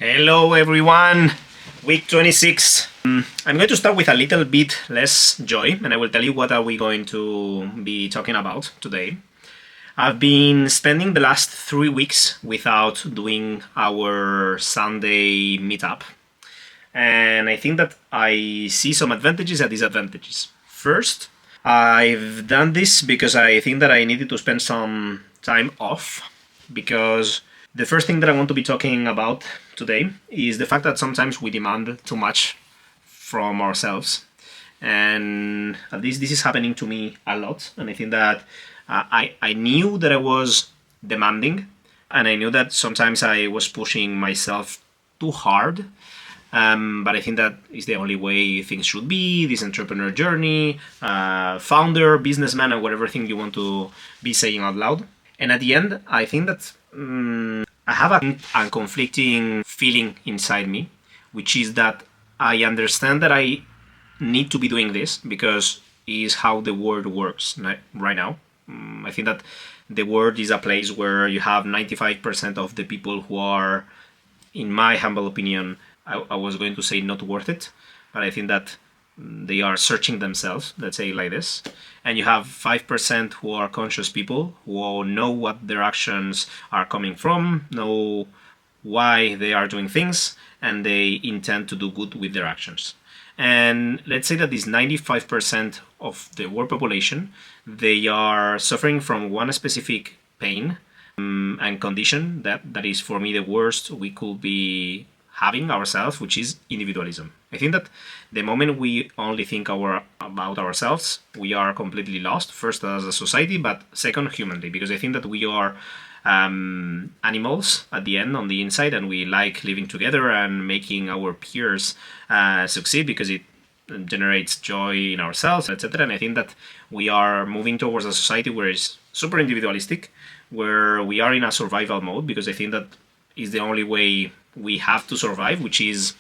Hello everyone, week 26. I'm going to start with a little bit less joy, and I will tell you what are we going to be talking about today. I've been spending the last 3 weeks without doing our Sunday meetup, and I think that I see some advantages and disadvantages. First, I've done this because I think that I needed to spend some time off, because the first thing that I want to be talking about today is the fact that sometimes we demand too much from ourselves, and at least this is happening to me a lot. And I think that I knew that I was demanding, and I knew that sometimes I was pushing myself too hard. But I think that is the only way things should be. This entrepreneur journey, founder, businessman, and whatever thing you want to be saying out loud. And at the end, I think that I have a conflicting feeling inside me, which is that I understand that I need to be doing this because it is how the world works right now. I think that the world is a place where you have 95% of the people who are, in my humble opinion, I was going to say not worth it, but I think that they are searching themselves, let's say like this. And you have 5% who are conscious people who know what their actions are coming from, know why they are doing things, and they intend to do good with their actions. And let's say that this 95% of the world population, they are suffering from one specific pain and condition that is for me the worst we could be having ourselves, which is individualism. I think that the moment we only think about ourselves, we are completely lost, first as a society, but second humanly, because I think that we are animals at the end on the inside, and we like living together and making our peers succeed because it generates joy in ourselves, etc. And I think that we are moving towards a society where it's super individualistic, where we are in a survival mode, because I think that is the only way we have to survive, which is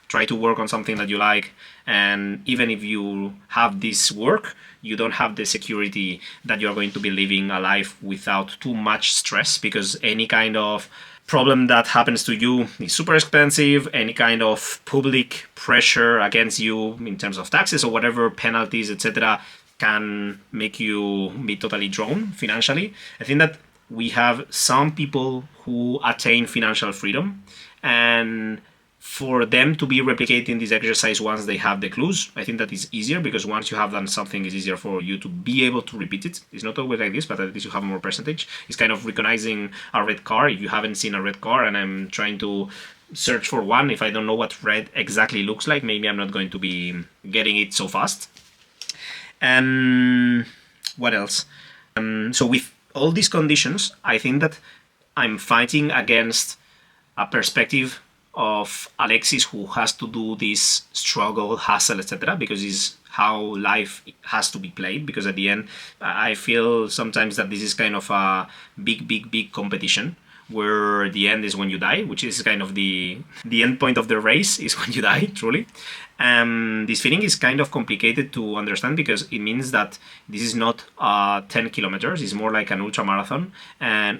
try to work on something that you like. And even if you have this work, you don't have the security that you're going to be living a life without too much stress, because any kind of problem that happens to you is super expensive. Any kind of public pressure against you in terms of taxes or whatever, penalties, etc., can make you be totally drawn financially. I think that we have some people who attain financial freedom, and for them to be replicating this exercise once they have the clues, I think that is easier, because once you have done something, it's easier for you to be able to repeat it. It's not always like this, but at least you have more percentage. It's kind of recognizing a red car. If you haven't seen a red car and I'm trying to search for one, if I don't know what red exactly looks like, maybe I'm not going to be getting it so fast. And what else? So with all these conditions, I think that I'm fighting against a perspective of Alexis who has to do this struggle, hustle, etc., because it's how life has to be played. Because at the end, I feel sometimes that this is kind of a big competition, where the end is when you die, which is kind of the end point of the race is when you die, truly. This feeling is kind of complicated to understand, because it means that this is not 10 kilometers, it's more like an ultra marathon,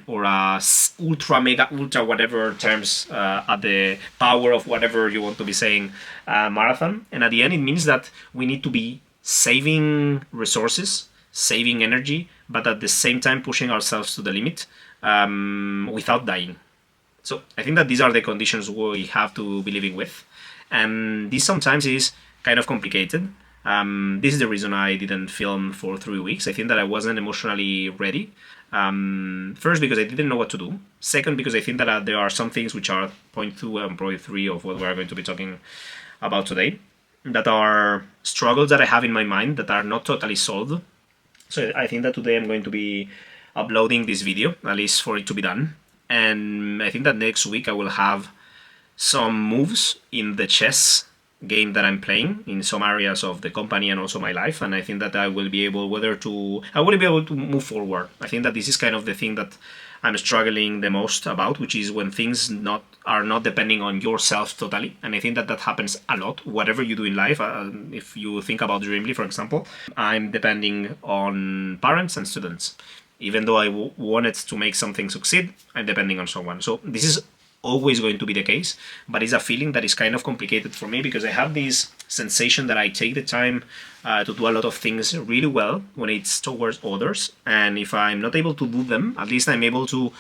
or a ultra mega ultra whatever terms at the power of whatever you want to be saying, marathon. And at the end, it means that we need to be saving resources, saving energy, but at the same time pushing ourselves to the limit, without dying. So I think that these are the conditions we have to be living with, and this sometimes is kind of complicated. This is the reason I didn't film for 3 weeks. I think that I wasn't emotionally ready. First, because I didn't know what to do. Second, because I think that there are some things which are point 2 and point 3 of what we're going to be talking about today, that are struggles that I have in my mind that are not totally solved. So I think that today I'm going to be uploading this video, at least for it to be done. And I think that next week I will have some moves in the chess game that I'm playing in some areas of the company and also my life. And I think that I will be able to move forward. I think that this is kind of the thing that I'm struggling the most about, which is when things are not depending on yourself totally. And I think that happens a lot, whatever you do in life. If you think about Drimmly, for example, I'm depending on parents and students. Even though I wanted to make something succeed, I'm depending on someone. So this is always going to be the case, but it's a feeling that is kind of complicated for me because I have this sensation that I take the time to do a lot of things really well when it's towards others, and if I'm not able to do them, at least I'm able to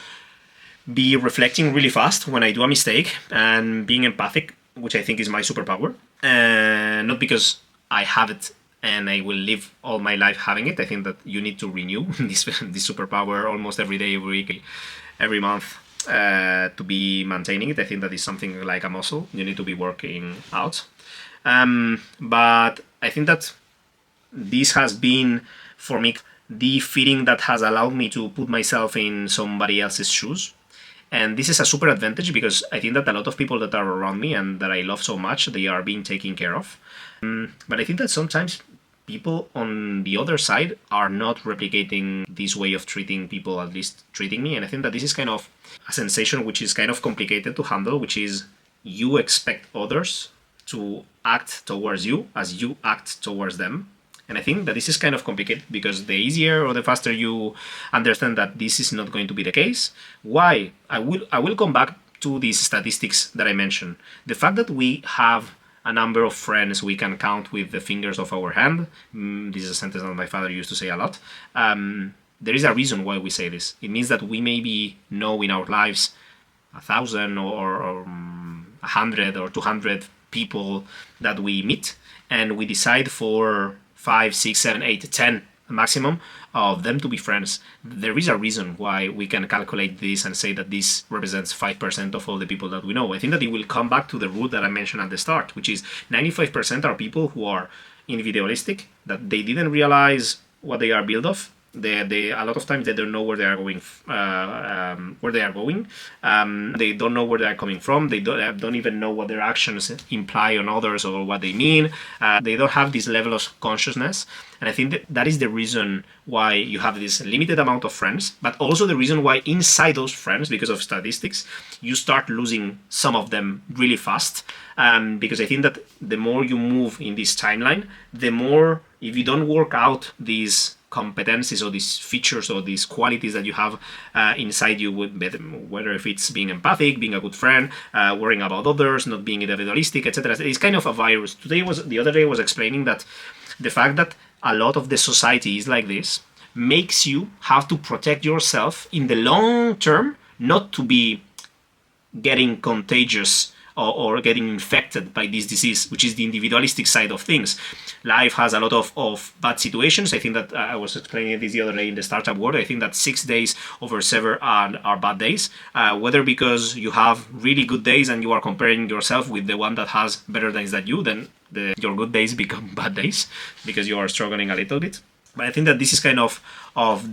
be reflecting really fast when I do a mistake and being empathic, which I think is my superpower. And not because I have it and I will live all my life having it. I think that you need to renew this superpower almost every day, every week, every month to be maintaining it. I think that is something like a muscle. You need to be working out. But I think that this has been, for me, the feeling that has allowed me to put myself in somebody else's shoes. And this is a super advantage because I think that a lot of people that are around me and that I love so much, they are being taken care of. But I think that sometimes people on the other side are not replicating this way of treating people, at least treating me. And I think that this is kind of a sensation which is kind of complicated to handle, which is you expect others to act towards you as you act towards them. And I think that this is kind of complicated because the easier or the faster you understand that this is not going to be the case. Why? I will come back to these statistics that I mentioned. The fact that we have a number of friends we can count with the fingers of our hand. This is a sentence that my father used to say a lot. There is a reason why we say this. It means that we maybe know in our lives 1,000 or 100 or 200 people that we meet, and we decide for 5, 6, 7, 8, 10 maximum of them to be friends. There is a reason why we can calculate this and say that this represents 5% of all the people that we know. I think that it will come back to the rule that I mentioned at the start, which is 95% are people who are individualistic, that they didn't realize what they are built of. They a lot of times they don't know where they are going. They don't know where they are coming from. They don't even know what their actions imply on others or what they mean. They don't have this level of consciousness, and I think that is the reason why you have this limited amount of friends, but also the reason why inside those friends, because of statistics, you start losing some of them really fast. Because I think that the more you move in this timeline, the more, if you don't work out these competencies or these features or these qualities that you have inside you, whether if it's being empathic, being a good friend, worrying about others, not being individualistic, etc. It's kind of a virus. The other day I was explaining that the fact that a lot of the society is like this makes you have to protect yourself in the long term, not to be getting contagious or getting infected by this disease, which is the individualistic side of things. Life has a lot of bad situations. I think that I was explaining this the other day in the startup world. I think that 6 days over 7 are bad days, whether because you have really good days and you are comparing yourself with the one that has better days than you, then your good days become bad days because you are struggling a little bit. But I think that this is kind of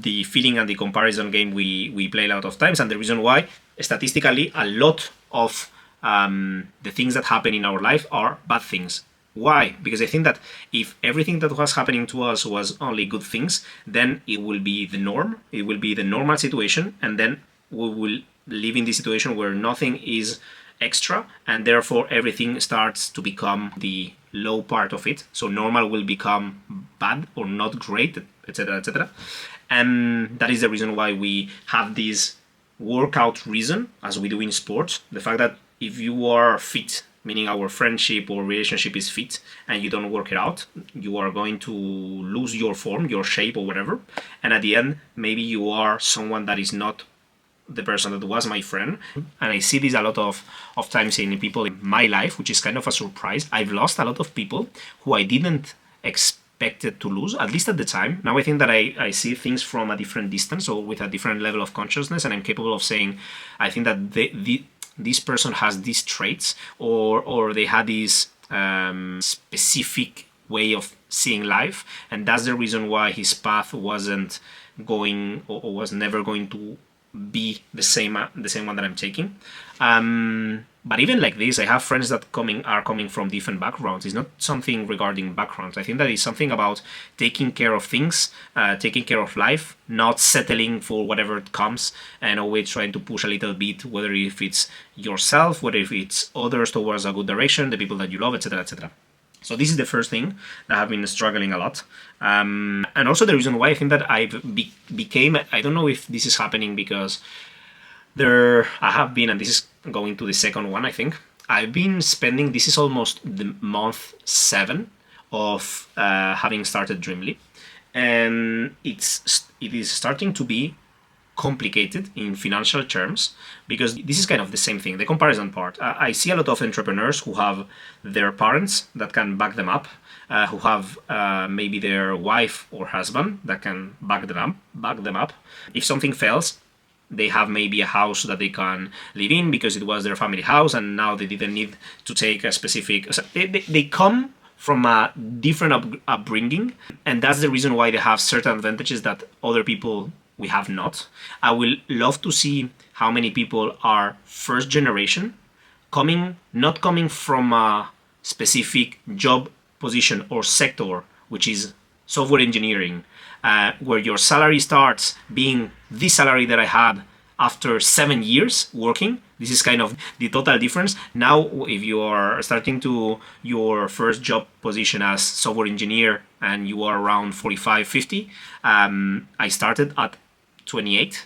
the feeling and the comparison game we play a lot of times, and the reason why statistically a lot of the things that happen in our life are bad things. Why? Because I think that if everything that was happening to us was only good things, then it will be the norm. It will be the normal situation, and then we will live in this situation where nothing is extra, and therefore everything starts to become the low part of it. So normal will become bad or not great, etc., etc. And that is the reason why we have this workout reason, as we do in sports. The fact that if you are fit, meaning our friendship or relationship is fit, and you don't work it out, you are going to lose your form, your shape, or whatever. And at the end, maybe you are someone that is not the person that was my friend. And I see this a lot of times in people in my life, which is kind of a surprise. I've lost a lot of people who I didn't expect to lose, at least at the time. Now I think that I see things from a different distance or with a different level of consciousness, and I'm capable of saying, I think that this person has these traits, or they had this specific way of seeing life, and that's the reason why his path wasn't going or was never going to be the same one that I'm taking. But even like this, I have friends that are coming from different backgrounds. It's not something regarding backgrounds. I think that is something about taking care of things, taking care of life, not settling for whatever comes, and always trying to push a little bit, whether if it's yourself, whether if it's others towards a good direction, the people that you love, etc., etc. So this is the first thing that I've been struggling a lot. And also the reason why I think that I've became, I don't know if this is happening because I have been, and this is going to the second one, I think. I've been spending, this is almost the month 7 of having started Drimmly, and it is starting to be complicated in financial terms, because this is kind of the same thing, the comparison part. I see a lot of entrepreneurs who have their parents that can back them up, who have maybe their wife or husband that can back them up. If something fails, they have maybe a house that they can live in because it was their family house, and now they didn't need to take a specific. They come from a different upbringing, and that's the reason why they have certain advantages that other people we have not. I will love to see how many people are first generation, not coming from a specific job position or sector, which is software engineering, where your salary starts being the salary that I had after 7 years working. This is kind of the total difference. Now, if you are starting to your first job position as software engineer and you are around 45, 50, I started at 28,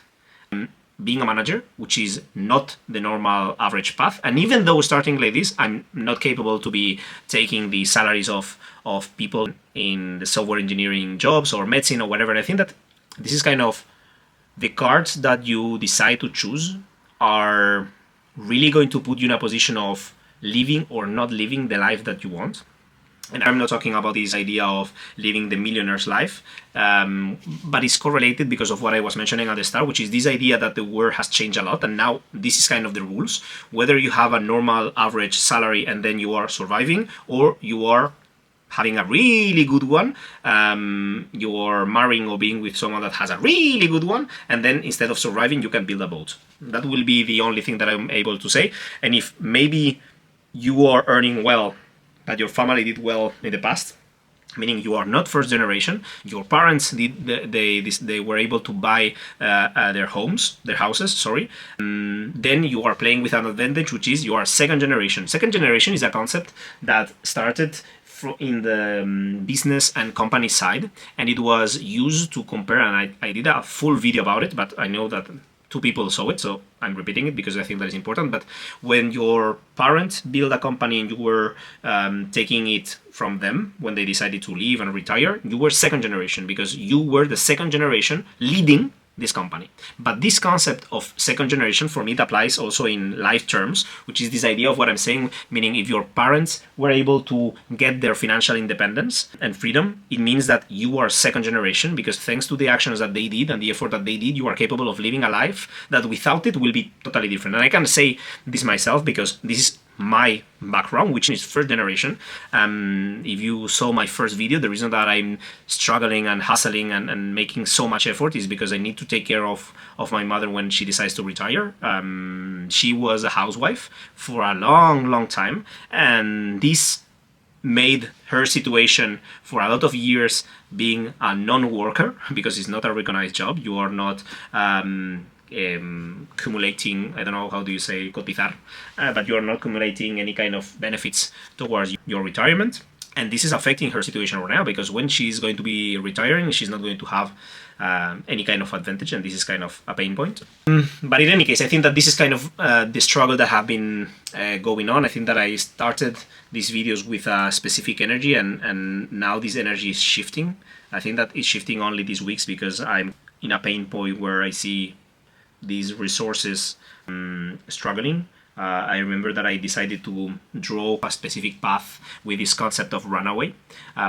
being a manager, which is not the normal average path. And even though starting like this, I'm not capable to be taking the salaries of people in the software engineering jobs or medicine or whatever. I think that this is kind of the cards that you decide to choose are really going to put you in a position of living or not living the life that you want. And I'm not talking about this idea of living the millionaire's life, but it's correlated because of what I was mentioning at the start, which is this idea that the world has changed a lot, and now this is kind of the rules. Whether you have a normal average salary and then you are surviving, or you are having a really good one, you are marrying or being with someone that has a really good one, and then instead of surviving, you can build a boat. That will be the only thing that I'm able to say. And if maybe you are earning well, that your family did well in the past, meaning you are not first generation, your parents they were able to buy their houses, then you are playing with an advantage, which is you are second generation. Second generation is a concept that started in the business and company side, and it was used to compare, and I did a full video about it, but I know that 2 people saw it, so I'm repeating it because I think that is important. But when your parents built a company and you were taking it from them when they decided to leave and retire, you were second generation because you were the second generation leading this company. But this concept of second generation, for me, it applies also in life terms, which is this idea of what I'm saying, meaning if your parents were able to get their financial independence and freedom, it means that you are second generation, because thanks to the actions that they did and the effort that they did, you are capable of living a life that without it will be totally different. And I can say this myself because this is my background, which is first generation. If you saw my first video, the reason that I'm struggling and hustling and making so much effort is because I need to take care of my mother when she decides to retire. She was a housewife for a long time, and this made her situation for a lot of years being a non-worker, because it's not a recognized job. You are not accumulating, I don't know, how do you say cotizar, but you are not accumulating any kind of benefits towards your retirement. And this is affecting her situation right now, because when she's going to be retiring, she's not going to have any kind of advantage, and this is kind of a pain point. But in any case, I think that this is kind of the struggle that have been going on. I think that I started these videos with a specific energy, and now this energy is shifting. I think that it's shifting only these weeks because I'm in a pain point where I see these resources struggling. I remember that I decided to draw a specific path with this concept of runaway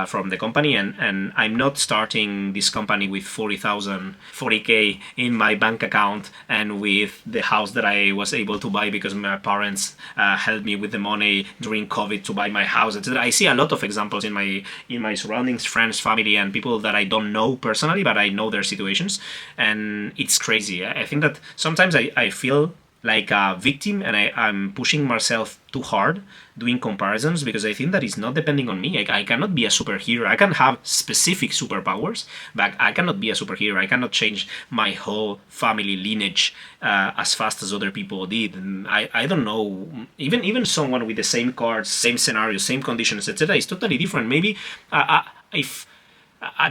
from the company, and I'm not starting this company with 40K in my bank account and with the house that I was able to buy because my parents helped me with the money during COVID to buy my house, etc. I see a lot of examples in my surroundings, friends, family, and people that I don't know personally, but I know their situations, and it's crazy. I think that sometimes I feel like a victim, and I'm pushing myself too hard doing comparisons, because I think that it's not depending on me. I cannot be a superhero. I can have specific superpowers, but I cannot be a superhero. I cannot change my whole family lineage as fast as other people did. And I don't know, even someone with the same cards, same scenarios, same conditions, etc., is totally different. Maybe if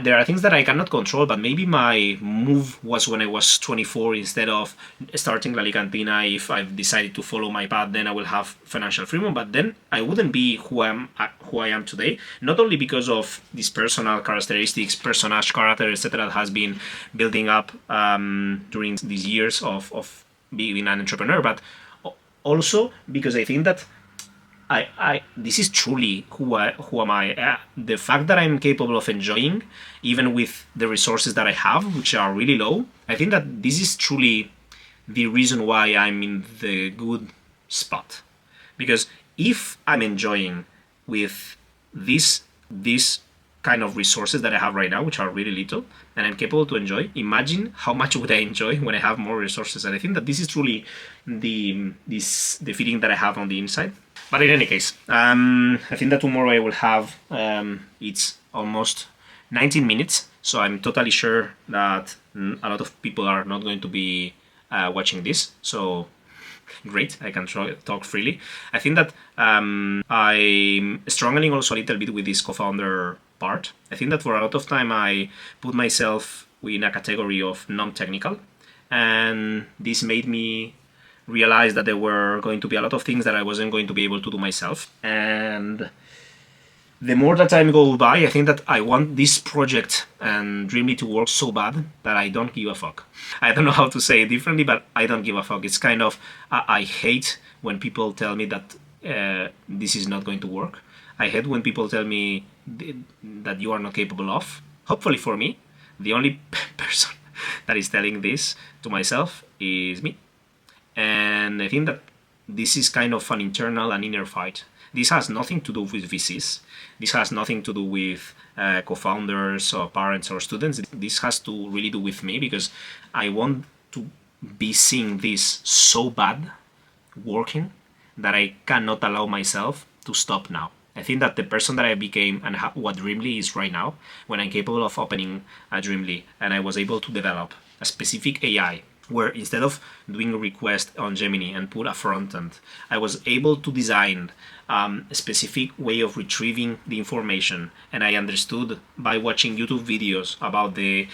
there are things that I cannot control, but maybe my move was when I was 24 instead of starting La Ligantina. If I've decided to follow my path, then I will have financial freedom, but then I wouldn't be who I am today, not only because of these personal characteristics, personage character, etc. that has been building up during these years of being an entrepreneur, but also because I think that this is truly who am I. The fact that I'm capable of enjoying, even with the resources that I have, which are really low, I think that this is truly the reason why I'm in the good spot. Because if I'm enjoying with this kind of resources that I have right now, which are really little, and I'm capable to enjoy, imagine how much would I enjoy when I have more resources. And I think that this is truly the feeling that I have on the inside. But in any case, I think that tomorrow I will have, it's almost 19 minutes, so I'm totally sure that a lot of people are not going to be watching this, so great, I can talk freely. I think that I'm struggling also a little bit with this co-founder part. I think that for a lot of time I put myself in a category of non-technical, and this made me realize that there were going to be a lot of things that I wasn't going to be able to do myself. And the more that time goes by, I think that I want this project and Drimmly to work so bad that I don't give a fuck. I don't know how to say it differently, but I don't give a fuck. It's kind of, I hate when people tell me that this is not going to work. I hate when people tell me that you are not capable of. Hopefully for me, the only person that is telling this to myself is me. And I think that this is kind of an internal and inner fight. This has nothing to do with VCs. This has nothing to do with co-founders or parents or students. This has to really do with me, because I want to be seeing this so bad working that I cannot allow myself to stop now. I think that the person that I became and what Drimmly is right now, when I'm capable of opening a Drimmly and I was able to develop a specific AI where instead of doing a request on Gemini and put a front end, I was able to design a specific way of retrieving the information. And I understood by watching YouTube videos about the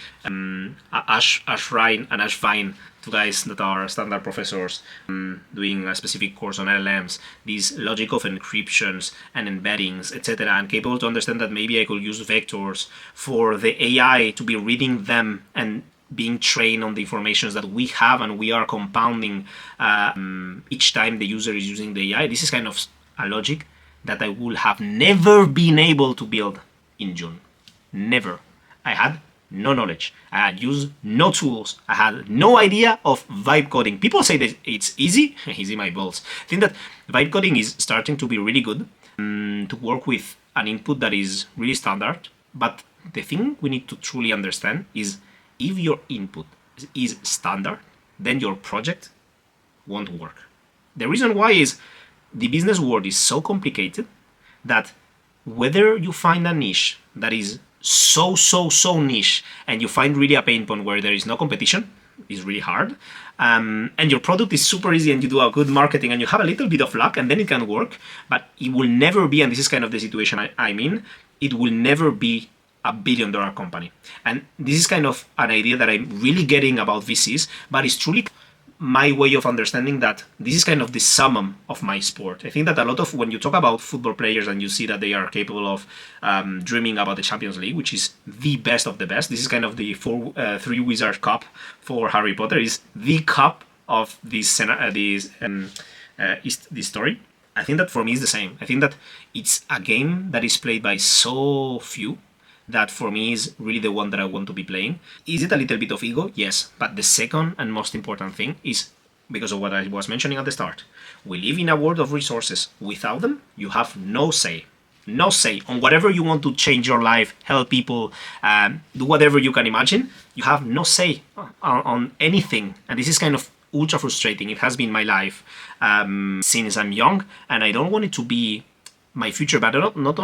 Ash Ryan and Ash Fine, two guys that are standard professors doing a specific course on LLMs, these logic of encryptions and embeddings, etc., and capable to understand that maybe I could use vectors for the AI to be reading them and being trained on the informations that we have, and we are compounding each time the user is using the AI. This is kind of a logic that I would have never been able to build in June. Never. I had no knowledge. I had used no tools. I had no idea of vibe coding. People say that it's easy. Easy my balls. I think that vibe coding is starting to be really good to work with an input that is really standard. But the thing we need to truly understand is if your input is standard, then your project won't work. The reason why is the business world is so complicated that whether you find a niche that is so niche and you find really a pain point where there is no competition, is really hard, and your product is super easy and you do a good marketing and you have a little bit of luck and then it can work, but it will never be, and this is kind of the situation I mean, it will never be a $1 billion company. And this is kind of an idea that I'm really getting about VCs, but it's truly my way of understanding that this is kind of the summum of my sport. I think that a lot of when you talk about football players and you see that they are capable of dreaming about the Champions League, which is the best of the best. This is kind of the Three Wizard Cup for Harry Potter, is the cup of this story. I think that for me is the same. I think that it's a game that is played by so few that for me is really the one that I want to be playing. Is it a little bit of ego? Yes. But the second and most important thing is because of what I was mentioning at the start. We live in a world of resources. Without them, you have no say. No say on whatever you want to change your life, help people, do whatever you can imagine. You have no say on anything. And this is kind of ultra frustrating. It has been my life since I'm young, and I don't want it to be my future, but not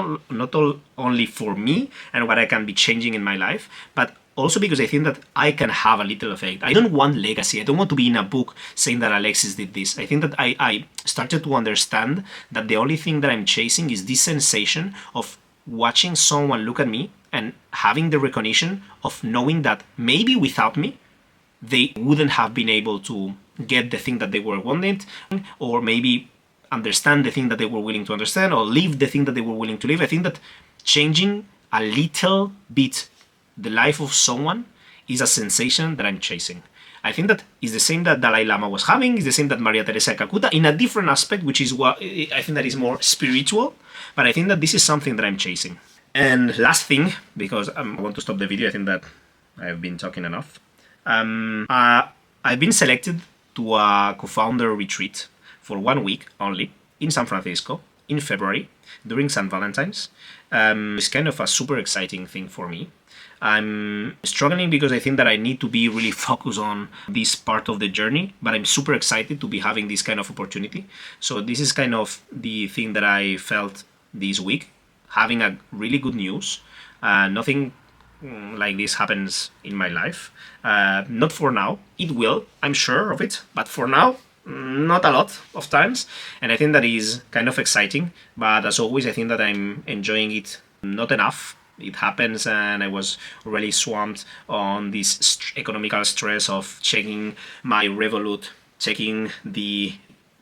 only for me and what I can be changing in my life, but also because I think that I can have a little effect. I don't want legacy. I don't want to be in a book saying that Alexis did this. I think that I started to understand that the only thing that I'm chasing is this sensation of watching someone look at me and having the recognition of knowing that maybe without me, they wouldn't have been able to get the thing that they were wanting, or maybe understand the thing that they were willing to understand, or live the thing that they were willing to live. I think that changing a little bit the life of someone is a sensation that I'm chasing. I think that is the same that Dalai Lama was having, is the same that Maria Teresa de Calcutta, in a different aspect, which is what I think that is more spiritual, but I think that this is something that I'm chasing. And last thing, because I want to stop the video, I think that I've been talking enough. I've been selected to a co-founder retreat for 1 week only in San Francisco in February during St. Valentine's. It's kind of a super exciting thing for me. I'm struggling because I think that I need to be really focused on this part of the journey, but I'm super excited to be having this kind of opportunity. So this is kind of the thing that I felt this week, having a really good news. Nothing like this happens in my life. Not for now. It will, I'm sure of it, but for now, not a lot of times. And I think that is kind of exciting, but as always, I think that I'm enjoying it not enough. It happens, and I was really swamped on this economical stress of checking my Revolut, checking the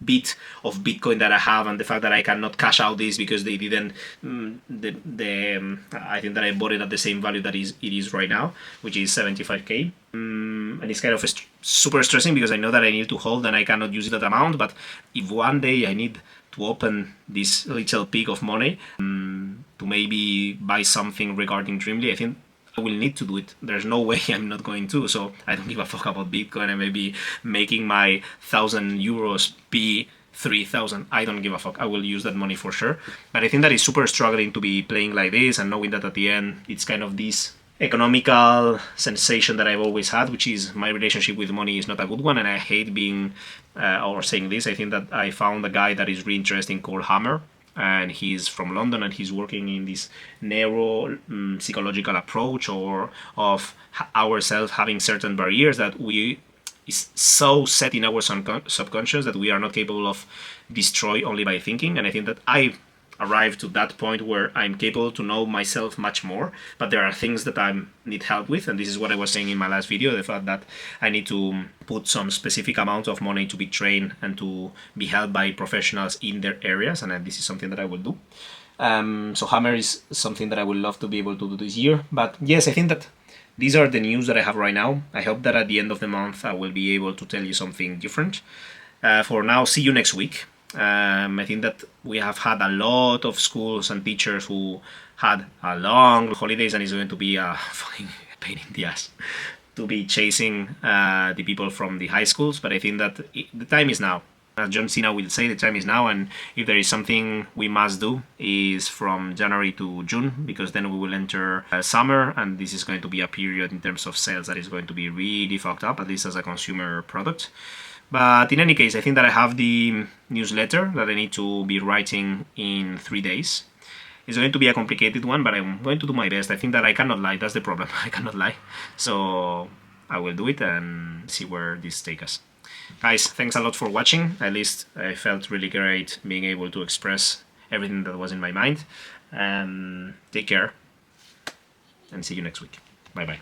bit of Bitcoin that I have, and the fact that I cannot cash out this because they didn't. I think that I bought it at the same value that it is right now, which is 75k. And it's kind of super stressing because I know that I need to hold and I cannot use that amount. But if one day I need to open this little peak of money to maybe buy something regarding Drimmly, I think I will need to do it. There's no way I'm not going to. So I don't give a fuck about Bitcoin and maybe making my 1,000 euros be 3,000. I don't give a fuck. I will use that money for sure. But I think that it's super struggling to be playing like this and knowing that at the end it's kind of this economical sensation that I've always had, which is my relationship with money is not a good one, and I hate being or saying this. I think that I found a guy that is really interesting called Hammer, and he's from London, and he's working in this neuro psychological approach or of ourselves having certain barriers that we is so set in our subconscious that we are not capable of destroy only by thinking. And I think that I arrived to that point where I'm capable to know myself much more, but there are things that I need help with, and this is what I was saying in my last video, the fact that I need to put some specific amount of money to be trained and to be helped by professionals in their areas, and this is something that I will do. So Hammer is something that I would love to be able to do this year, but yes, I think that these are the news that I have right now. I hope that at the end of the month I will be able to tell you something different. For now, see you next week. I think that we have had a lot of schools and teachers who had a long holidays, and it's going to be a fucking pain in the ass to be chasing the people from the high schools. But I think that the time is now. As John Cena will say, the time is now, and if there is something we must do is from January to June, because then we will enter summer, and this is going to be a period in terms of sales that is going to be really fucked up, at least as a consumer product. But in any case, I think that I have the newsletter that I need to be writing in 3 days. It's going to be a complicated one, but I'm going to do my best. I think that I cannot lie. That's the problem. I cannot lie. So I will do it and see where this takes us. Guys, thanks a lot for watching. At least I felt really great being able to express everything that was in my mind. Take care and see you next week. Bye-bye.